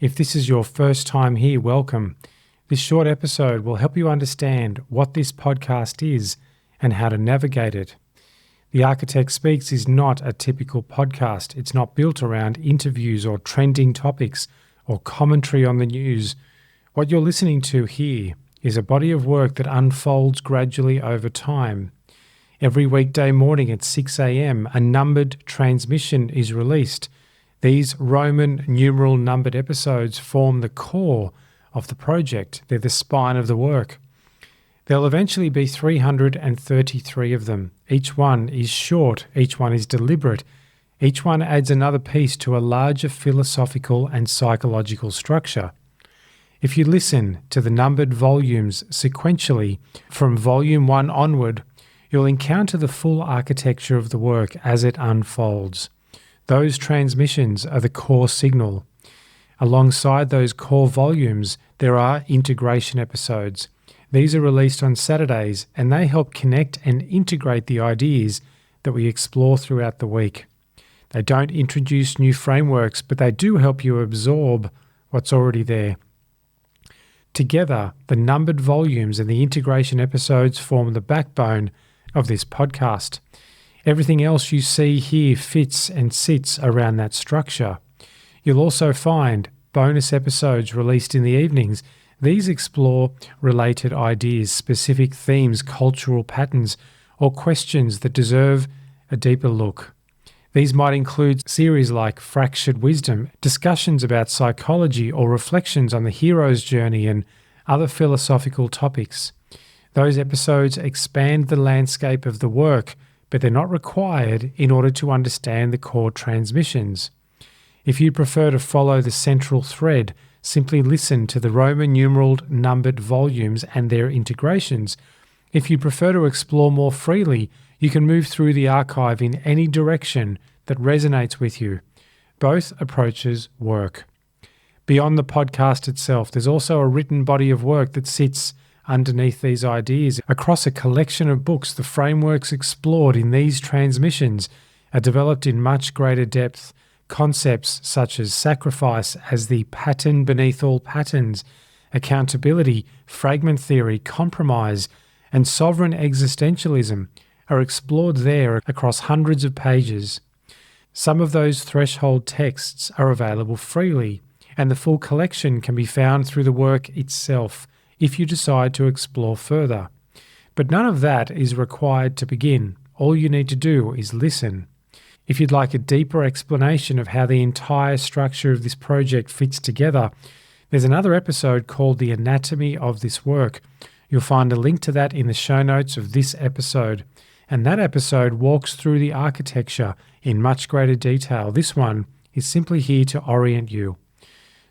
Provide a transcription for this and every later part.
If this is your first time here, welcome. This short episode will help you understand what this podcast is and how to navigate it. The Architect Speaks is not a typical podcast. It's not built around interviews or trending topics or commentary on the news. What you're listening to here is a body of work that unfolds gradually over time. Every weekday morning at 6 a.m, a numbered transmission is released. These Roman numeral numbered episodes form the core of the project. They're the spine of the work. There'll eventually be 333 of them. Each one is short, each one is deliberate. Each one adds another piece to a larger philosophical and psychological structure. If you listen to the numbered volumes sequentially from volume 1 onward, you'll encounter the full architecture of the work as it unfolds. Those transmissions are the core signal. Alongside those core volumes, there are integration episodes. These are released on Saturdays, and they help connect and integrate the ideas that we explore throughout the week. They don't introduce new frameworks, but they do help you absorb what's already there. Together, the numbered volumes and the integration episodes form the backbone of this podcast. Everything else you see here fits and sits around that structure. You'll also find bonus episodes released in the evenings. These explore related ideas, specific themes, cultural patterns, or questions that deserve a deeper look. These might include series like Fractured Wisdom, discussions about psychology, or reflections on the hero's journey and other philosophical topics. Those episodes expand the landscape of the work, but they're not required in order to understand the core transmissions. If you prefer to follow the central thread, simply listen to the Roman numeraled numbered volumes and their integrations. If you prefer to explore more freely, you can move through the archive in any direction that resonates with you. Both approaches work. Beyond the podcast itself, there's also a written body of work that sits underneath these ideas. Across a collection of books, the frameworks explored in these transmissions are developed in much greater depth. Concepts such as sacrifice as the pattern beneath all patterns, accountability, fragment theory, compromise, and sovereign existentialism are explored there across hundreds of pages. Some of those threshold texts are available freely, and the full collection can be found through the work itself if you decide to explore further. But none of that is required to begin. All you need to do is listen. If you'd like a deeper explanation of how the entire structure of this project fits together, there's another episode called The Anatomy of This Work. You'll find a link to that in the show notes of this episode. And that episode walks through the architecture in much greater detail. This one is simply here to orient you.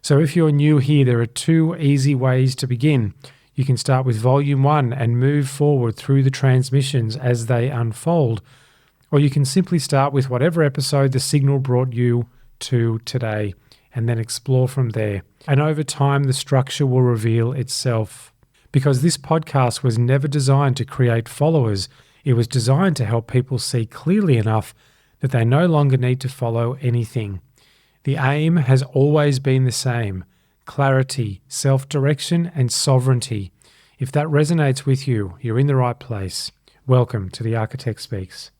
So if you're new here, there are 2 easy ways to begin. You can start with Volume 1 and move forward through the transmissions as they unfold. Or you can simply start with whatever episode the signal brought you to today and then explore from there. And over time, the structure will reveal itself. Because this podcast was never designed to create followers, it was designed to help people see clearly enough that they no longer need to follow anything. The aim has always been the same: clarity, self-direction, and sovereignty. If that resonates with you, you're in the right place. Welcome to The Architect Speaks.